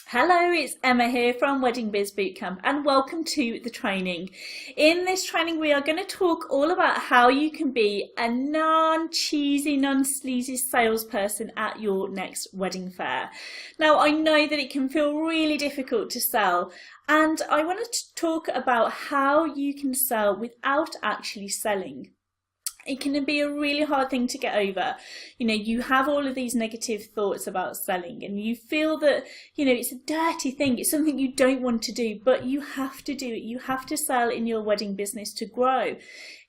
Hello, it's Emma here from Biz Bootcamp and welcome to the training. In this training we are going to talk all about how you can be a non-cheesy, non-sleazy salesperson at your next wedding fair. Now I know that it can feel really difficult to sell, and I wanted to talk about how you can sell without actually selling. It can be a really hard thing to get over. You have all of these negative thoughts about selling and you feel that, it's a dirty thing. It's something you don't want to do, but you have to do it. You have to sell in your wedding business to grow.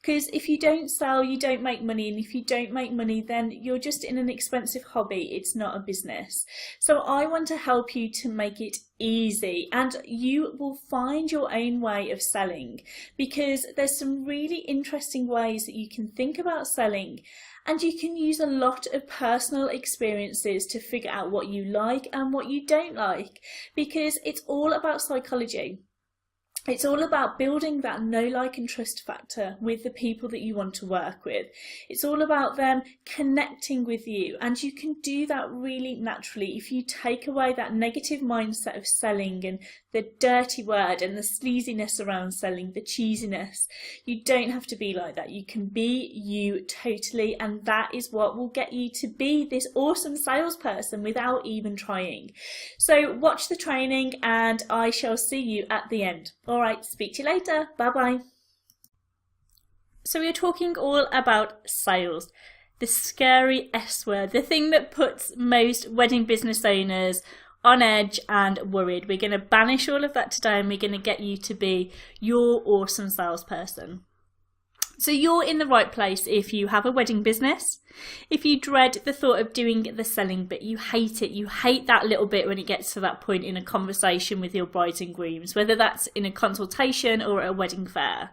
Because if you don't sell, you don't make money. And if you don't make money, then you're just in an expensive hobby. It's not a business. So I want to help you to make it easy, and you will find your own way of selling, because there's some really interesting ways that you can think about selling, and you can use a lot of personal experiences to figure out what you like and what you don't like, because it's all about psychology. It's all about building that know, like and trust factor with the people that you want to work with. It's all about them connecting with you, and you can do that really naturally if you take away that negative mindset of selling and the dirty word and the sleaziness around selling, the cheesiness. You don't have to be like that. You can be you totally, and that is what will get you to be this awesome salesperson without even trying. So watch the training and I shall see you at the end. Alright, speak to you later. Bye bye. So we're talking all about sales, the scary S word, the thing that puts most wedding business owners on edge and worried. We're going to banish all of that today, and we're going to get you to be your awesome salesperson. So you're in the right place if you have a wedding business, if you dread the thought of doing the selling, but you hate it. You hate that little bit when it gets to that point in a conversation with your brides and grooms, whether that's in a consultation or at a wedding fair.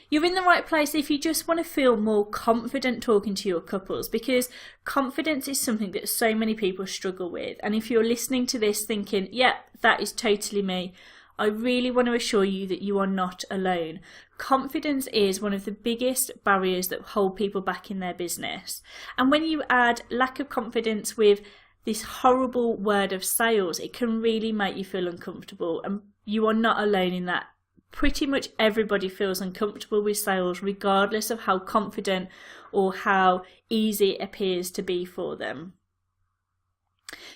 You're in the right place if you just want to feel more confident talking to your couples, because confidence is something that so many people struggle with. And if you're listening to this thinking, yeah, that is totally me, I really want to assure you that you are not alone. Confidence is one of the biggest barriers that hold people back in their business. And when you add lack of confidence with this horrible word of sales, it can really make you feel uncomfortable. And you are not alone in that. Pretty much everybody feels uncomfortable with sales, regardless of how confident or how easy it appears to be for them.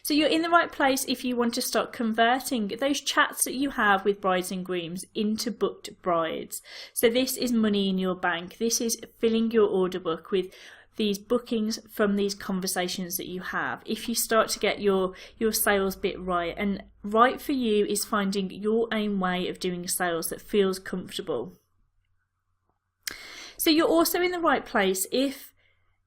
So you're in the right place if you want to start converting those chats that you have with brides and grooms into booked brides. So this is money in your bank. This is filling your order book with these bookings from these conversations that you have. If you start to get your sales bit right, and right for you is finding your own way of doing sales that feels comfortable. So you're also in the right place if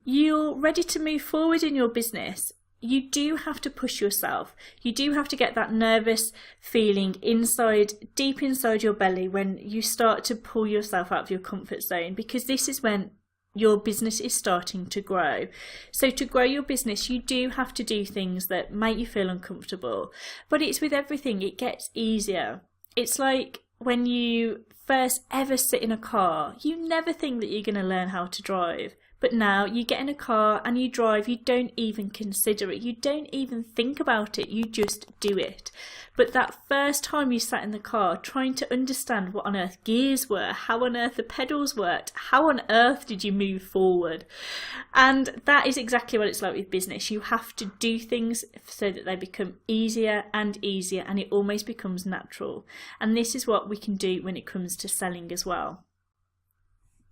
you're ready to move forward in your business. You do have to push yourself. You do have to get that nervous feeling inside, deep inside your belly, when you start to pull yourself out of your comfort zone, because this is when your business is starting to grow. So to grow your business, you do have to do things that make you feel uncomfortable, but it's with everything, it gets easier. It's like when you first ever sit in a car, you never think that you're going to learn how to drive. But now you get in a car and you drive, you don't even consider it. You don't even think about it. You just do it. But that first time you sat in the car trying to understand what on earth gears were, how on earth the pedals worked, how on earth did you move forward? And that is exactly what it's like with business. You have to do things so that they become easier and easier, and it almost becomes natural. And this is what we can do when it comes to selling as well.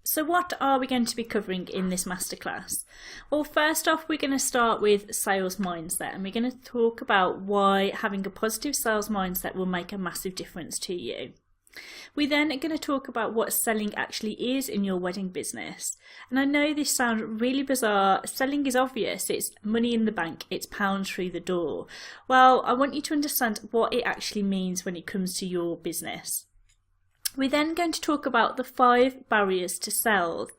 So what are we going to be covering in this masterclass? Well, first off, we're going to start with sales mindset, and we're going to talk about why having a positive sales mindset will make a massive difference to you. We then are going to talk about what selling actually is in your wedding business. And I know this sounds really bizarre. Selling is obvious. It's money in the bank. It's pounds through the door. Well, I want you to understand what it actually means when it comes to your business. We're then going to talk about the 5 barriers to sales,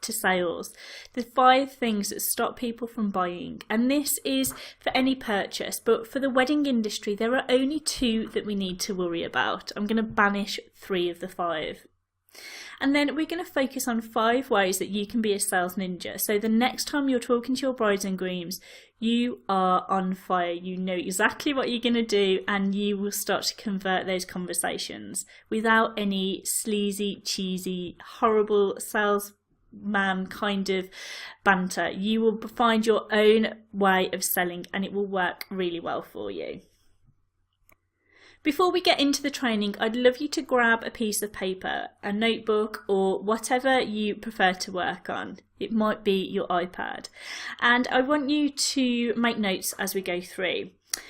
the 5 things that stop people from buying. And this is for any purchase, but for the wedding industry, there are only 2 that we need to worry about. I'm going to banish 3 of the 5. And then we're going to focus on 5 ways that you can be a sales ninja. So the next time you're talking to your brides and grooms, you are on fire. You know exactly what you're going to do, and you will start to convert those conversations without any sleazy, cheesy, horrible salesman kind of banter. You will find your own way of selling, and it will work really well for you. Before we get into the training, I'd love you to grab a piece of paper, a notebook, or whatever you prefer to work on. It might be your iPad. And I want you to make notes as we go through.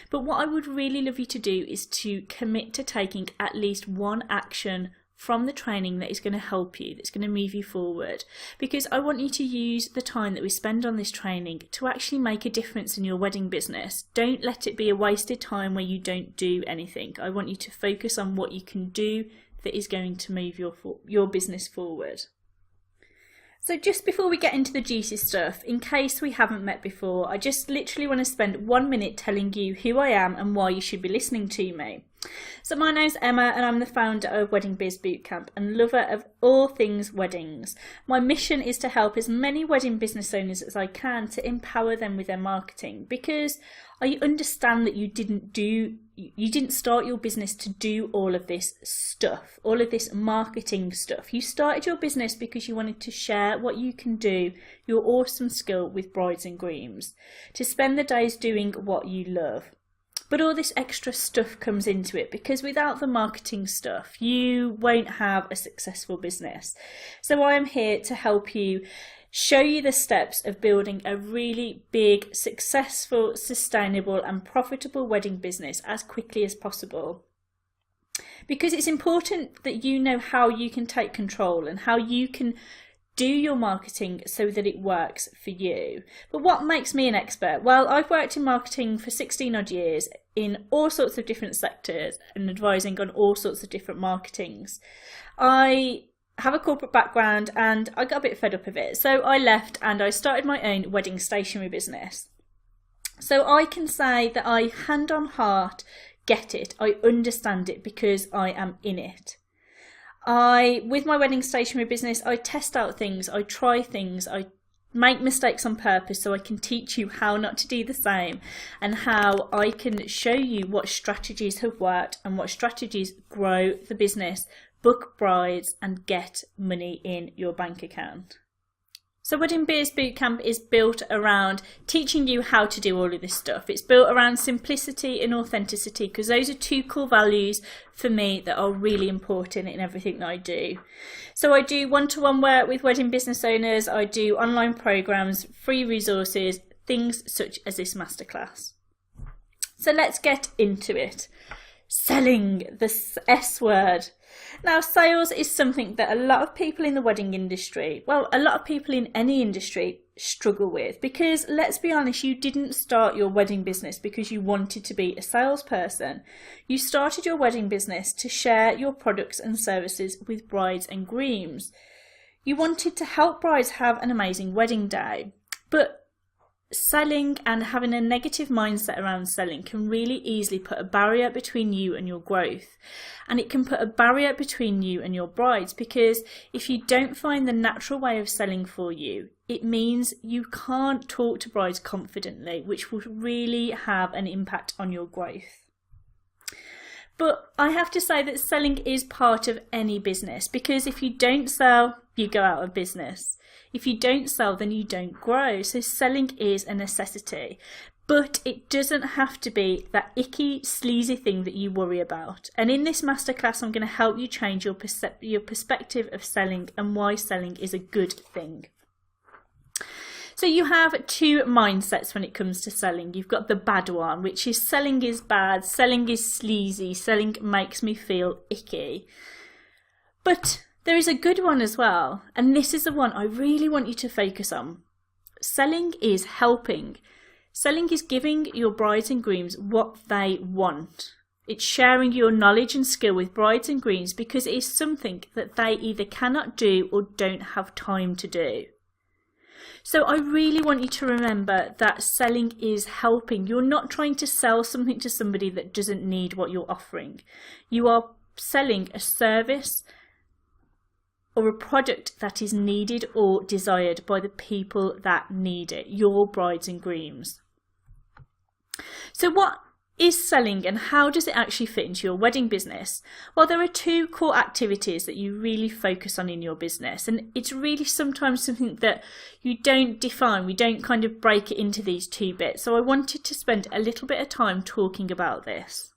But what I would really love you to do is to commit to taking at least one action from the training that is going to help you, that's going to move you forward. Because I want you to use the time that we spend on this training to actually make a difference in your wedding business. Don't let it be a wasted time where you don't do anything. I want you to focus on what you can do that is going to move your business forward. So just before we get into the juicy stuff, in case we haven't met before, I just literally want to spend 1 minute telling you who I am and why you should be listening to me. So my name's Emma, and I'm the founder of Wedding Biz Bootcamp and lover of all things weddings. My mission is to help as many wedding business owners as I can to empower them with their marketing, because I understand that you didn't start your business to do all of this stuff, all of this marketing stuff. You started your business because you wanted to share what you can do, your awesome skill, with brides and grooms, to spend the days doing what you love. But all this extra stuff comes into it, because without the marketing stuff, you won't have a successful business. So I am here to help you, show you the steps of building a really big, successful, sustainable and profitable wedding business as quickly as possible. Because it's important that you know how you can take control and how you can do your marketing so that it works for you. But what makes me an expert? Well, I've worked in marketing for 16 odd years in all sorts of different sectors and advising on all sorts of different marketings. I have a corporate background and I got a bit fed up of it. So I left and I started my own wedding stationery business. So I can say that I, hand on heart, get it. I understand it because I am in it. With my wedding stationery business, I test out things, I try things, I make mistakes on purpose so I can teach you how not to do the same, and how I can show you what strategies have worked and what strategies grow the business, book brides and get money in your bank account. So Wedding Biz Bootcamp is built around teaching you how to do all of this stuff. It's built around simplicity and authenticity, because those are two core values for me that are really important in everything that I do. So I do one-to-one work with wedding business owners. I do online programs, free resources, things such as this masterclass. So let's get into it. Selling, the S word. Now, sales is something that a lot of people in the wedding industry, well, a lot of people in any industry struggle with, because let's be honest, you didn't start your wedding business because you wanted to be a salesperson. You started your wedding business to share your products and services with brides and grooms. You wanted to help brides have an amazing wedding day. But selling and having a negative mindset around selling can really easily put a barrier between you and your growth. And it can put a barrier between you and your brides, because if you don't find the natural way of selling for you, it means you can't talk to brides confidently, which will really have an impact on your growth. But I have to say that selling is part of any business, because if you don't sell, you go out of business. If you don't sell, then you don't grow. So selling is a necessity, but it doesn't have to be that icky, sleazy thing that you worry about. And in this masterclass, I'm going to help you change your perspective of selling and why selling is a good thing. So you have two mindsets when it comes to selling. You've got the bad one, which is selling is bad, selling is sleazy, selling makes me feel icky. But there is a good one as well, and this is the one I really want you to focus on. Selling is helping. Selling is giving your brides and grooms what they want. It's sharing your knowledge and skill with brides and grooms because it is something that they either cannot do or don't have time to do. So I really want you to remember that selling is helping. You're not trying to sell something to somebody that doesn't need what you're offering. You are selling a service or a product that is needed or desired by the people that need it, your brides and grooms. So what is selling and how does it actually fit into your wedding business? Well, there are two core activities that you really focus on in your business, and it's really sometimes something that you don't define. We don't kind of break it into these two bits. So I wanted to spend a little bit of time talking about this.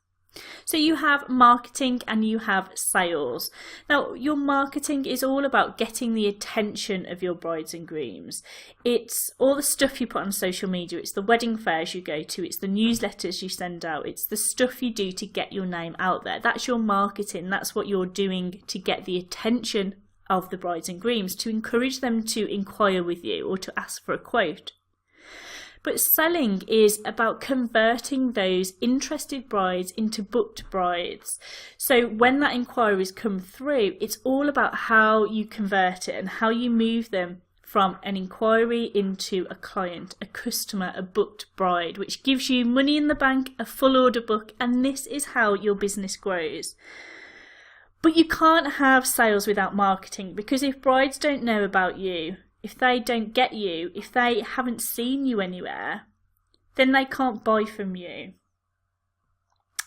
So you have marketing and you have sales. Now, your marketing is all about getting the attention of your brides and grooms. It's all the stuff you put on social media. It's the wedding fairs you go to. It's the newsletters you send out. It's the stuff you do to get your name out there. That's your marketing. That's what you're doing to get the attention of the brides and grooms, to encourage them to inquire with you or to ask for a quote. But selling is about converting those interested brides into booked brides. So when that inquiries come through, it's all about how you convert it and how you move them from an inquiry into a client, a customer, a booked bride, which gives you money in the bank, a full order book, and this is how your business grows. But you can't have sales without marketing, because if brides don't know about you, if they don't get you, if they haven't seen you anywhere, then they can't buy from you.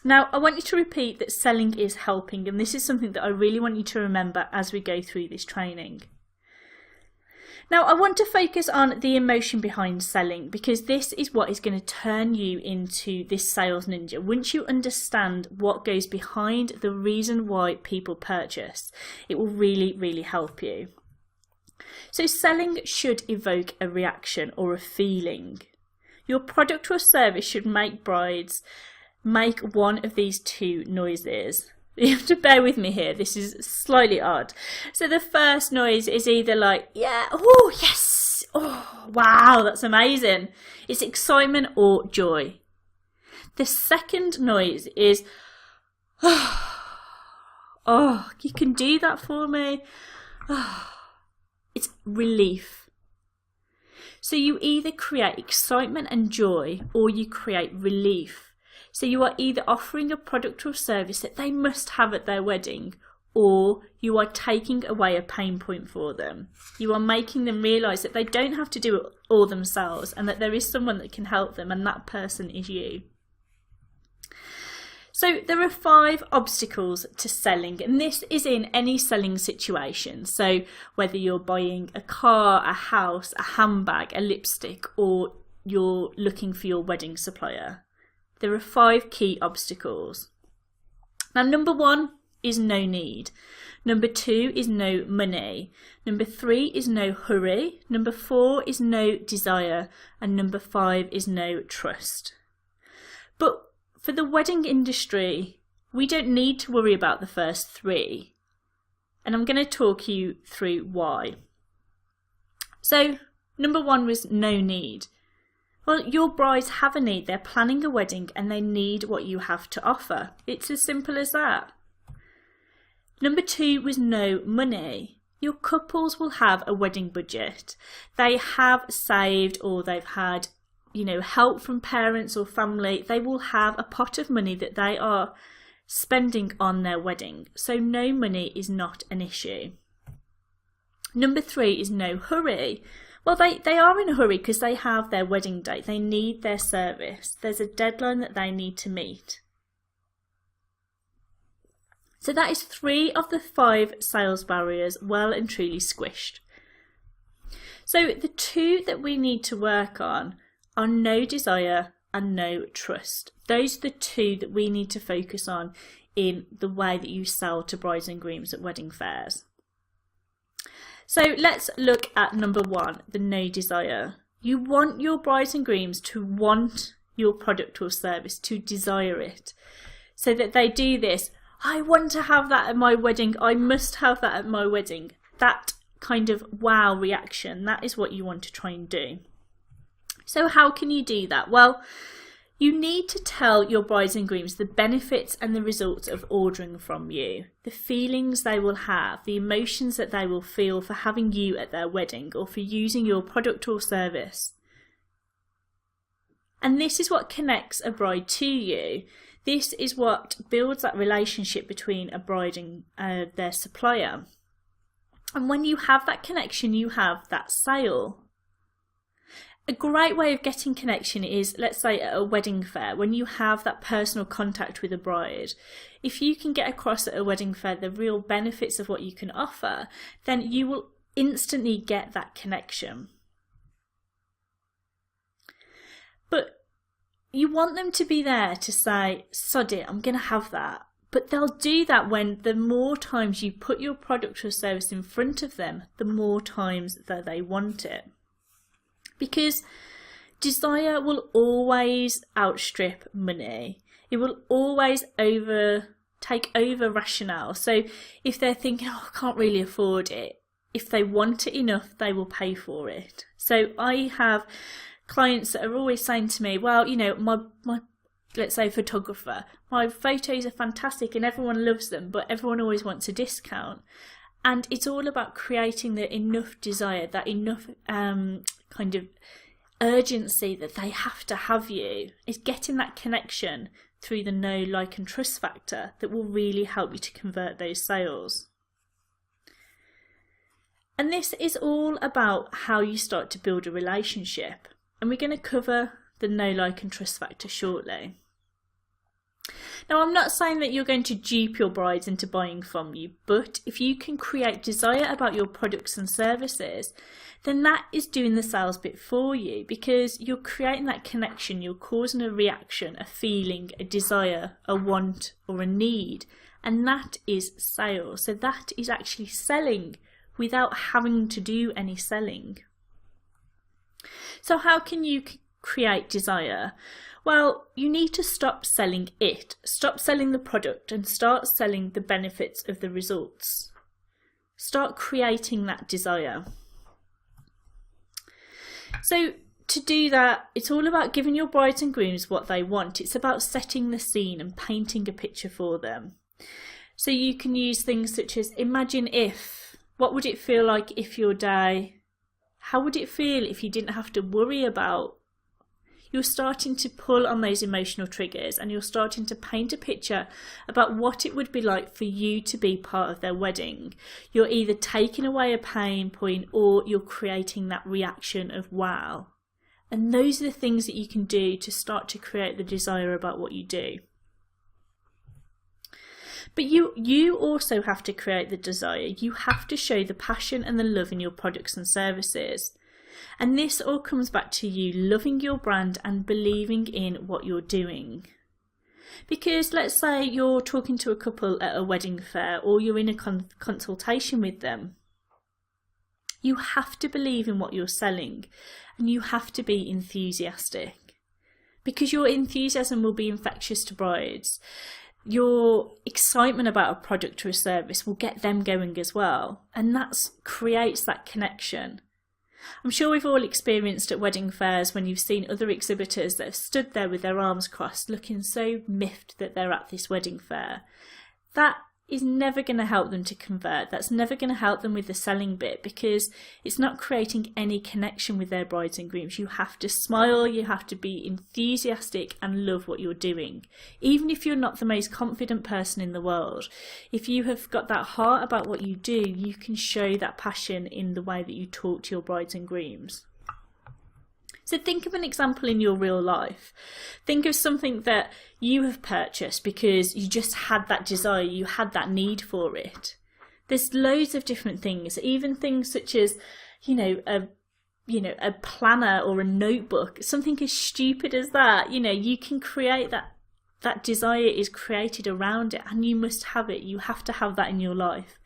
Now, I want you to repeat that selling is helping, and this is something that I really want you to remember as we go through this training. Now, I want to focus on the emotion behind selling, because this is what is going to turn you into this sales ninja. Once you understand what goes behind the reason why people purchase, it will really, really help you. So selling should evoke a reaction or a feeling. Your product or service should make brides make one of these two noises. You have to bear with me here, this is slightly odd. So the first noise is either like, yeah, oh yes, oh wow, that's amazing. It's excitement or joy. The second noise is, oh, you can do that for me. Oh. It's relief. So you either create excitement and joy or you create relief. So you are either offering a product or service that they must have at their wedding, or you are taking away a pain point for them. You are making them realise that they don't have to do it all themselves and that there is someone that can help them, and that person is you. So there are 5 obstacles to selling, and this is in any selling situation. So whether you're buying a car, a house, a handbag, a lipstick, or you're looking for your wedding supplier, there are 5 key obstacles. Now, number 1 is no need. Number 2 is no money. Number 3 is no hurry. Number 4 is no desire. And number 5 is no trust. But for the wedding industry, we don't need to worry about the first 3. And I'm going to talk you through why. So, number 1 was no need. Well, your brides have a need. They're planning a wedding and they need what you have to offer. It's as simple as that. Number 2 was no money. Your couples will have a wedding budget. They have saved, or they've had help from parents or family. They will have a pot of money that they are spending on their wedding. So no money is not an issue. Number 3 is no hurry. Well, they are in a hurry because they have their wedding date. They need their service. There's a deadline that they need to meet. So that is 3 of the 5 sales barriers well and truly squished. So the 2 that we need to work on are no desire and no trust. Those are the 2 that we need to focus on in the way that you sell to brides and grooms at wedding fairs. So let's look at number 1, the no desire. You want your brides and grooms to want your product or service, to desire it, so that they do this. I want to have that at my wedding. I must have that at my wedding. That kind of wow reaction, that is what you want to try and do. So how can you do that? Well, you need to tell your brides and grooms the benefits and the results of ordering from you, the feelings they will have, the emotions that they will feel for having you at their wedding or for using your product or service. And this is what connects a bride to you. This is what builds that relationship between a bride and their supplier. And when you have that connection, you have that sale. A great way of getting connection is, let's say at a wedding fair, when you have that personal contact with a bride. If you can get across at a wedding fair the real benefits of what you can offer, then you will instantly get that connection. But you want them to be there to say, sod it, I'm going to have that. But they'll do that when the more times you put your product or service in front of them, the more times that they want it. Because desire will always outstrip money. It will always take over rationale. So if they're thinking, oh, I can't really afford it, if they want it enough, they will pay for it. So I have clients that are always saying to me, well, you know, my let's say photographer, my photos are fantastic and everyone loves them, but everyone always wants a discount. And it's all about creating the enough desire, that enough kind of urgency that they have to have you. It's getting that connection through the know, like and trust factor that will really help you to convert those sales. And this is all about how you start to build a relationship. And we're going to cover the know, like and trust factor shortly. Now, I'm not saying that you're going to dupe your brides into buying from you, but if you can create desire about your products and services, then that is doing the sales bit for you, because you're creating that connection, you're causing a reaction, a feeling, a desire, a want or a need, and that is sales. So that is actually selling without having to do any selling. So how can you create desire? Well, you need to stop selling it, stop selling the product and start selling the benefits of the results. Start creating that desire. So to do that, it's all about giving your brides and grooms what they want. It's about setting the scene and painting a picture for them. So you can use things such as, imagine if, what would it feel like if your day, how would it feel if you didn't have to worry about? You're starting to pull on those emotional triggers and you're starting to paint a picture about what it would be like for you to be part of their wedding. You're either taking away a pain point or you're creating that reaction of wow. And those are the things that you can do to start to create the desire about what you do. But you also have to create the desire. You have to show the passion and the love in your products and services. And this all comes back to you loving your brand and believing in what you're doing. Because let's say you're talking to a couple at a wedding fair or you're in a consultation with them. You have to believe in what you're selling and you have to be enthusiastic. Because your enthusiasm will be infectious to brides. Your excitement about a product or a service will get them going as well. And that creates that connection. I'm sure we've all experienced at wedding fairs when you've seen other exhibitors that have stood there with their arms crossed looking so miffed that they're at this wedding fair. That is never going to help them to convert. That's never going to help them with the selling bit because it's not creating any connection with their brides and grooms. You have to smile, you have to be enthusiastic and love what you're doing. Even if you're not the most confident person in the world, if you have got that heart about what you do, you can show that passion in the way that you talk to your brides and grooms. So think of an example in your real life. Think of something that you have purchased because you just had that desire, you had that need for it. There's loads of different things, even things such as, a planner or a notebook, something as stupid as that. You can create that desire is created around it and you must have it. You have to have that in your life.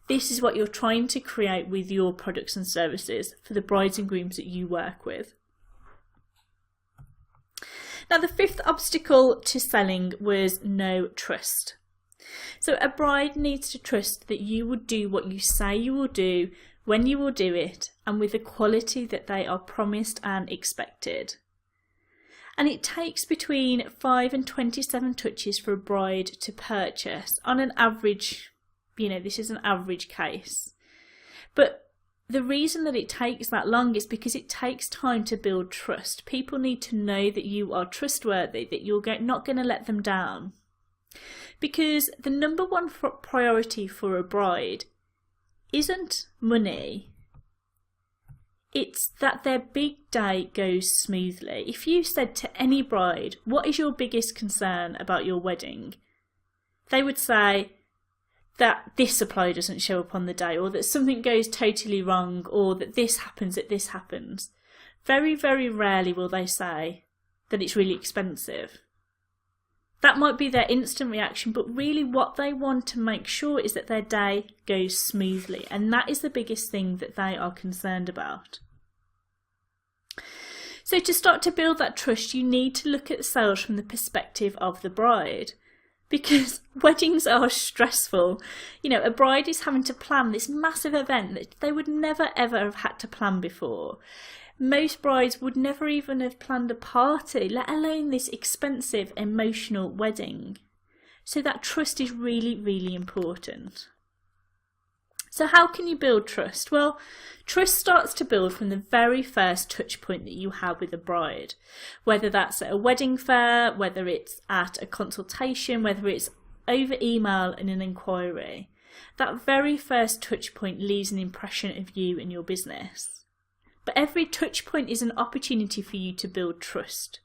This is what you're trying to create with your products and services for the brides and grooms that you work with. Now, the fifth obstacle to selling was no trust. So a bride needs to trust that you will do what you say you will do, when you will do it, and with the quality that they are promised and expected. And it takes between 5 and 27 touches for a bride to purchase. On an average, this is an average case. But the reason that it takes that long is because it takes time to build trust. People need to know that you are trustworthy, that you're not going to let them down. Because the number one priority for a bride isn't money. It's that their big day goes smoothly. If you said to any bride, what is your biggest concern about your wedding? They would say that this supplier doesn't show up on the day, or that something goes totally wrong, or that this happens, that this happens. Very, very rarely will they say that it's really expensive. That might be their instant reaction, but really what they want to make sure is that their day goes smoothly, and that is the biggest thing that they are concerned about. So to start to build that trust, you need to look at sales from the perspective of the bride, because weddings are stressful. You know, a bride is having to plan this massive event that they would never ever have had to plan before. Most brides would never even have planned a party, let alone this expensive emotional wedding. So that trust is really, really important. So how can you build trust? Well, trust starts to build from the very first touch point that you have with a bride. Whether that's at a wedding fair, whether it's at a consultation, whether it's over email in an inquiry. That very first touch point leaves an impression of you and your business. But every touch point is an opportunity for you to build trust.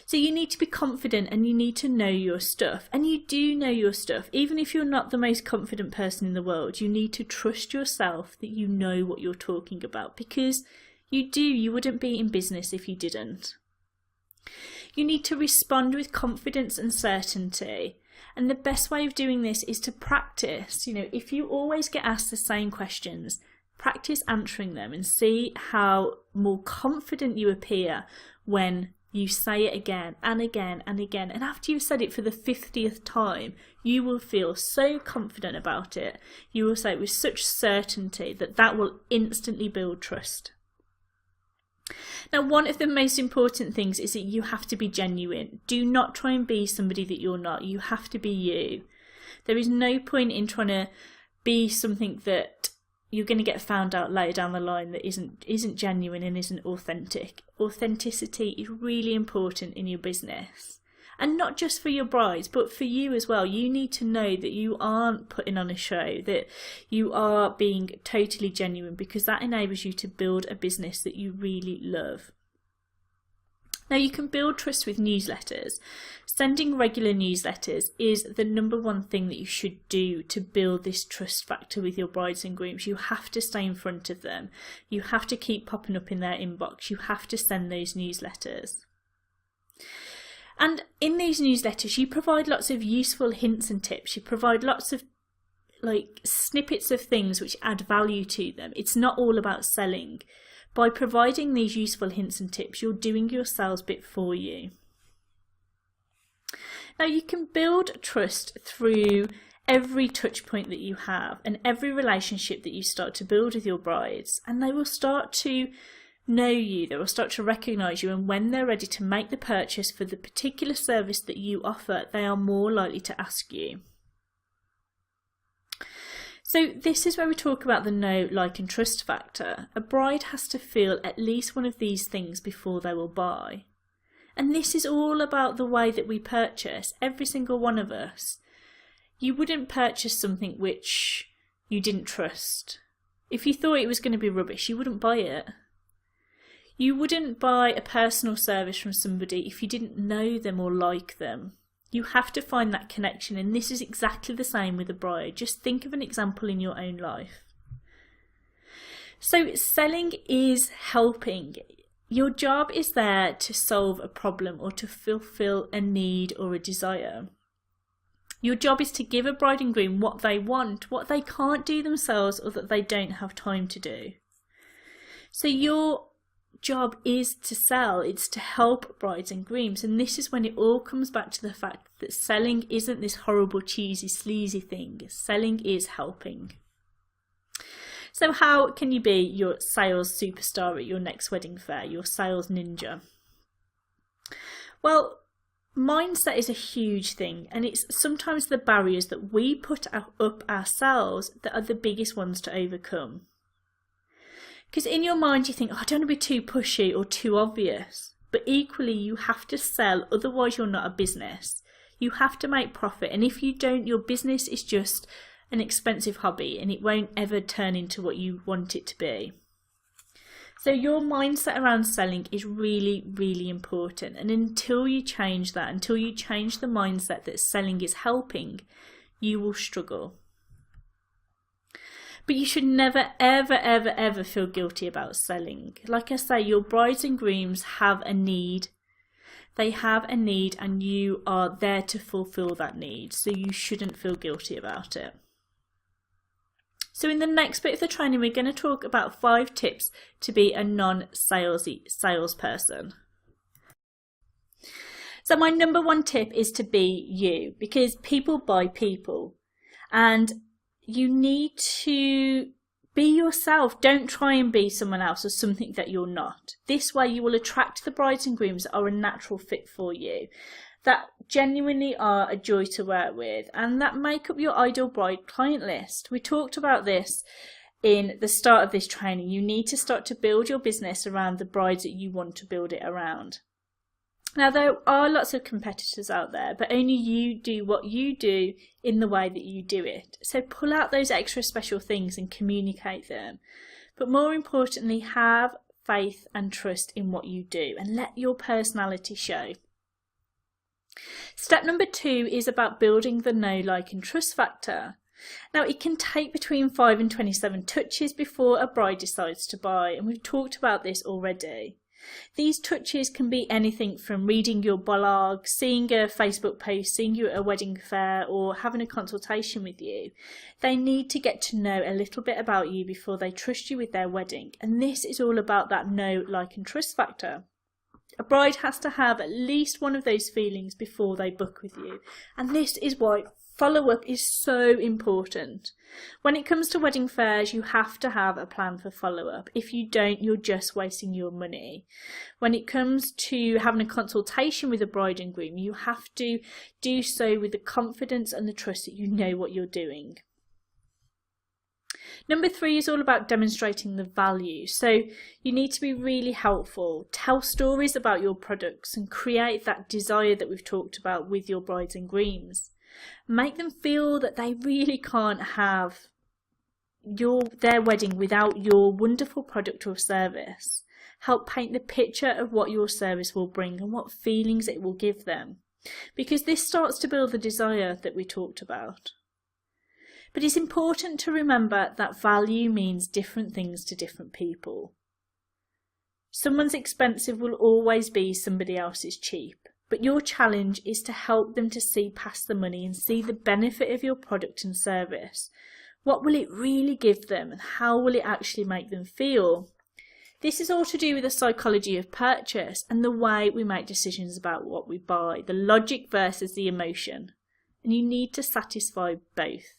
So you need to be confident and you need to know your stuff. And you do know your stuff. Even if you're not the most confident person in the world, you need to trust yourself that you know what you're talking about. Because you do, you wouldn't be in business if you didn't. You need to respond with confidence and certainty. And the best way of doing this is to practice. You know, if you always get asked the same questions, practice answering them and see how more confident you appear when you say it again and again and again. And after you've said it for the 50th time, you will feel so confident about it. You will say it with such certainty that that will instantly build trust. Now, one of the most important things is that you have to be genuine. Do not try and be somebody that you're not. You have to be you. There is no point in trying to be something that you're going to get found out later down the line that isn't genuine and isn't authentic. Authenticity is really important in your business. And not just for your brides, but for you as well. You need to know that you aren't putting on a show, that you are being totally genuine, because that enables you to build a business that you really love. Now, you can build trust with newsletters. Sending regular newsletters is the number one thing that you should do to build this trust factor with your brides and grooms. You have to stay in front of them. You have to keep popping up in their inbox. You have to send those newsletters. And in these newsletters, you provide lots of useful hints and tips. You provide lots of snippets of things which add value to them. It's not all about selling. By providing these useful hints and tips, you're doing your sales bit for you. Now, you can build trust through every touch point that you have and every relationship that you start to build with your brides, and they will start to know you, they will start to recognise you, and when they're ready to make the purchase for the particular service that you offer, they are more likely to ask you. So this is where we talk about the know, like and trust factor. A bride has to feel at least one of these things before they will buy. And this is all about the way that we purchase, every single one of us. You wouldn't purchase something which you didn't trust. If you thought it was going to be rubbish, you wouldn't buy it. You wouldn't buy a personal service from somebody if you didn't know them or like them. You have to find that connection, and this is exactly the same with a bride. Just think of an example in your own life. So selling is helping. Your job is there to solve a problem or to fulfill a need or a desire. Your job is to give a bride and groom what they want, what they can't do themselves or that they don't have time to do. So your job is to sell, it's to help brides and grooms, and this is when it all comes back to the fact that selling isn't this horrible, cheesy, sleazy thing. Selling is helping. So how can you be your sales superstar at your next wedding fair, your sales ninja? Well, mindset is a huge thing, and it's sometimes the barriers that we put up ourselves that are the biggest ones to overcome. Because in your mind you think, oh, I don't want to be too pushy or too obvious. But equally you have to sell, otherwise you're not a business. You have to make profit, and if you don't, your business is just an expensive hobby and it won't ever turn into what you want it to be. So your mindset around selling is really, really important. And until you change that, until you change the mindset that selling is helping, you will struggle. But you should never, ever, ever, ever feel guilty about selling. Like I say, your brides and grooms have a need. They have a need and you are there to fulfill that need. So you shouldn't feel guilty about it. So in the next bit of the training, we're going to talk about 5 tips to be a non-salesy salesperson. So my number 1 tip is to be you, because people buy people. And you need to be yourself. Don't try and be someone else or something that you're not. This way you will attract the brides and grooms that are a natural fit for you, that genuinely are a joy to work with, and that make up your ideal bride client list. We talked about this in the start of this training. You need to start to build your business around the brides that you want to build it around. Now, there are lots of competitors out there, but only you do what you do in the way that you do it. So pull out those extra special things and communicate them. But more importantly, have faith and trust in what you do and let your personality show. Step number 2 is about building the know, like and trust factor. Now, it can take between 5 and 27 touches before a bride decides to buy, and we've talked about this already. These touches can be anything from reading your blog, seeing a Facebook post, seeing you at a wedding fair, or having a consultation with you. They need to get to know a little bit about you before they trust you with their wedding, and this is all about that know, like and trust factor. A bride has to have at least one of those feelings before they book with you, and this is why follow-up is so important. When it comes to wedding fairs, you have to have a plan for follow-up. If you don't, you're just wasting your money. When it comes to having a consultation with a bride and groom, you have to do so with the confidence and the trust that you know what you're doing. Number 3 is all about demonstrating the value. So you need to be really helpful. Tell stories about your products and create that desire that we've talked about with your brides and grooms. Make them feel that they really can't have their wedding without your wonderful product or service. Help paint the picture of what your service will bring and what feelings it will give them, because this starts to build the desire that we talked about. But it's important to remember that value means different things to different people. Someone's expensive will always be somebody else's cheap. But your challenge is to help them to see past the money and see the benefit of your product and service. What will it really give them and how will it actually make them feel? This is all to do with the psychology of purchase and the way we make decisions about what we buy, the logic versus the emotion. And you need to satisfy both.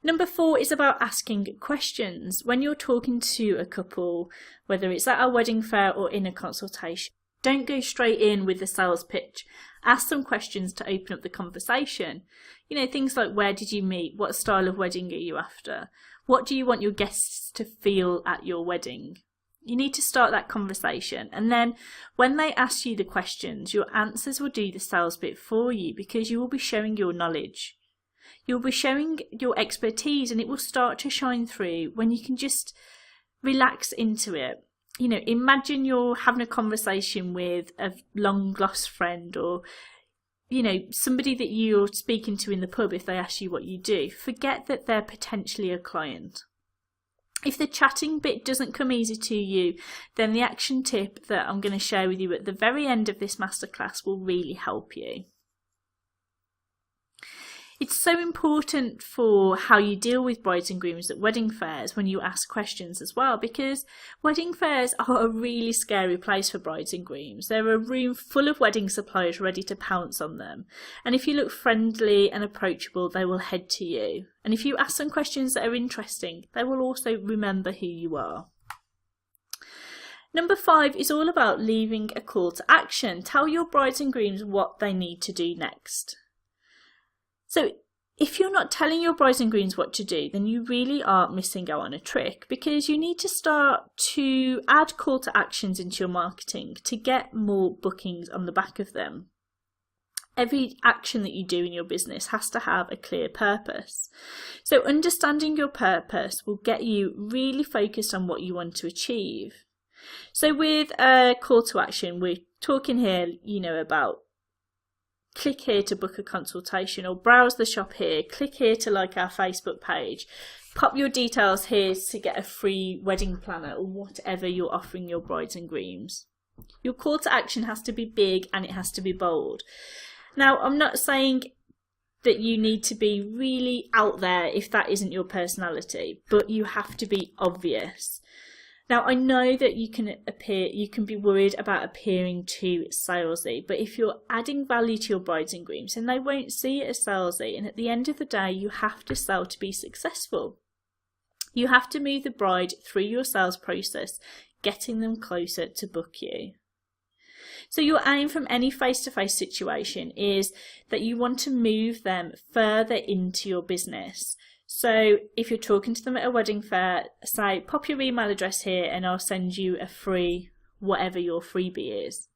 Number 4 is about asking questions. When you're talking to a couple, whether it's at a wedding fair or in a consultation, don't go straight in with the sales pitch. Ask some questions to open up the conversation. Things like, where did you meet? What style of wedding are you after? What do you want your guests to feel at your wedding? You need to start that conversation. And then when they ask you the questions, your answers will do the sales bit for you, because you will be showing your knowledge. You'll be showing your expertise, and it will start to shine through when you can just relax into it. Imagine you're having a conversation with a long lost friend, or, somebody that you're speaking to in the pub. If they ask you what you do, forget that they're potentially a client. If the chatting bit doesn't come easy to you, then the action tip that I'm going to share with you at the very end of this masterclass will really help you. It's so important for how you deal with brides and grooms at wedding fairs when you ask questions as well, because wedding fairs are a really scary place for brides and grooms. They're a room full of wedding suppliers ready to pounce on them. And if you look friendly and approachable, they will head to you. And if you ask them questions that are interesting, they will also remember who you are. Number 5 is all about leaving a call to action. Tell your brides and grooms what they need to do next. So if you're not telling your brides and grooms what to do, then you really are missing out on a trick, because you need to start to add call to actions into your marketing to get more bookings on the back of them. Every action that you do in your business has to have a clear purpose. So understanding your purpose will get you really focused on what you want to achieve. So with a call to action, we're talking here, about click here to book a consultation, or browse the shop here, click here to like our Facebook page, pop your details here to get a free wedding planner, or whatever you're offering your brides and grooms. Your call to action has to be big and it has to be bold. Now, I'm not saying that you need to be really out there if that isn't your personality, but you have to be obvious. Now, I know that you can be worried about appearing too salesy, but if you're adding value to your brides and grooms, then they won't see it as salesy. And at the end of the day, you have to sell to be successful. You have to move the bride through your sales process, getting them closer to book you. So your aim from any face-to-face situation is that you want to move them further into your business. So if you're talking to them at a wedding fair, say, pop your email address here and I'll send you a free, whatever your freebie is.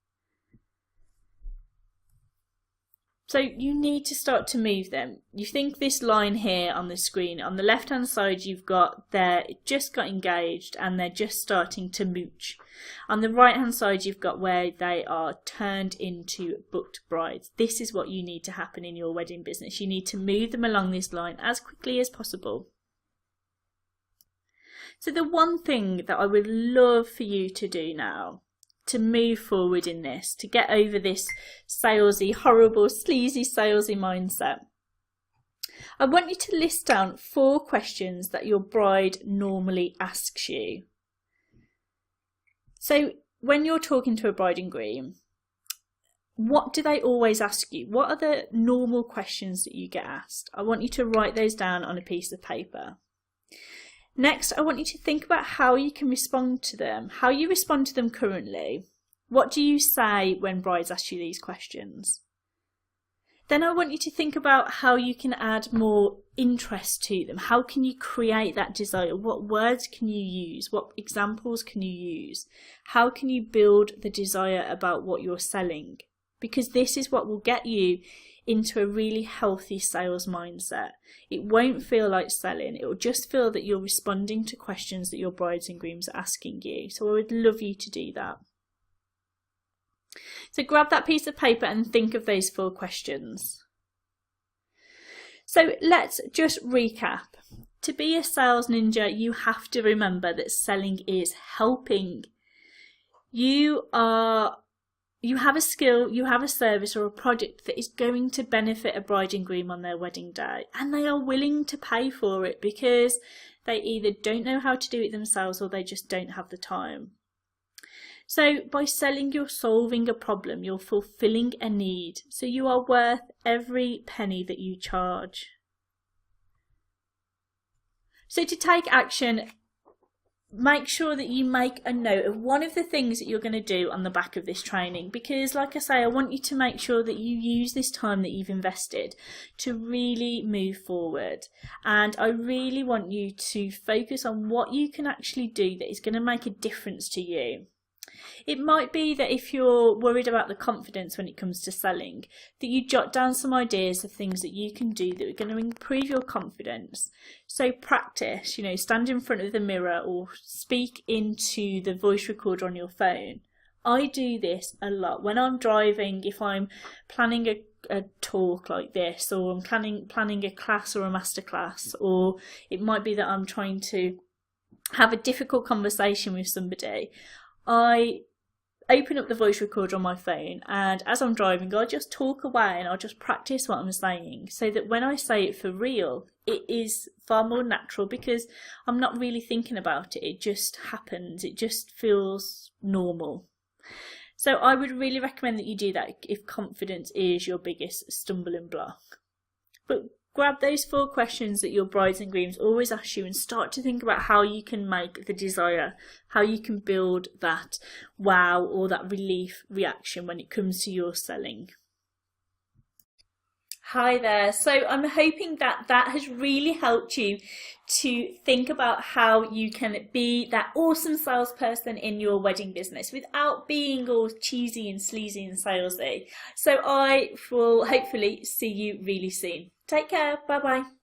So you need to start to move them. You think this line here on the screen, on the left hand side you've got they're just got engaged and they're just starting to mooch. On the right hand side you've got where they are turned into booked brides. This is what you need to happen in your wedding business. You need to move them along this line as quickly as possible. So the one thing that I would love for you to do now, to move forward in this, to get over this salesy, horrible, sleazy, salesy mindset, I want you to list down 4 questions that your bride normally asks you. So when you're talking to a bride and groom, what do they always ask you? What are the normal questions that you get asked? I want you to write those down on a piece of paper. Next, I want you to think about how you can respond to them, how you respond to them currently. What do you say when brides ask you these questions? Then I want you to think about how you can add more interest to them. How can you create that desire? What words can you use? What examples can you use? How can you build the desire about what you're selling? Because this is what will get you into a really healthy sales mindset. It won't feel like selling. It will just feel that you're responding to questions that your brides and grooms are asking you. So I would love you to do that. So grab that piece of paper and think of those 4 questions. So let's just recap. To be a sales ninja, you have to remember that selling is helping. You have a skill, you have a service or a project that is going to benefit a bride and groom on their wedding day, and they are willing to pay for it because they either don't know how to do it themselves or they just don't have the time. So by selling, you're solving a problem, you're fulfilling a need, so you are worth every penny that you charge. So to take action, make sure that you make a note of one of the things that you're going to do on the back of this training, because like I say, I want you to make sure that you use this time that you've invested to really move forward, and I really want you to focus on what you can actually do that is going to make a difference to you. It might be that if you're worried about the confidence when it comes to selling, that you jot down some ideas of things that you can do that are going to improve your confidence. So practice, stand in front of the mirror or speak into the voice recorder on your phone. I do this a lot when I'm driving, if I'm planning a talk like this, or I'm planning a class or a masterclass, or it might be that I'm trying to have a difficult conversation with somebody. I open up the voice recorder on my phone, and as I'm driving I'll just talk away and I'll just practice what I'm saying, so that when I say it for real it is far more natural, because I'm not really thinking about it, it just happens, it just feels normal. So I would really recommend that you do that if confidence is your biggest stumbling block. But grab those 4 questions that your brides and grooms always ask you and start to think about how you can make the desire, how you can build that wow or that relief reaction when it comes to your selling. Hi there. So I'm hoping that that has really helped you to think about how you can be that awesome salesperson in your wedding business without being all cheesy and sleazy and salesy. So I will hopefully see you really soon. Take care. Bye bye.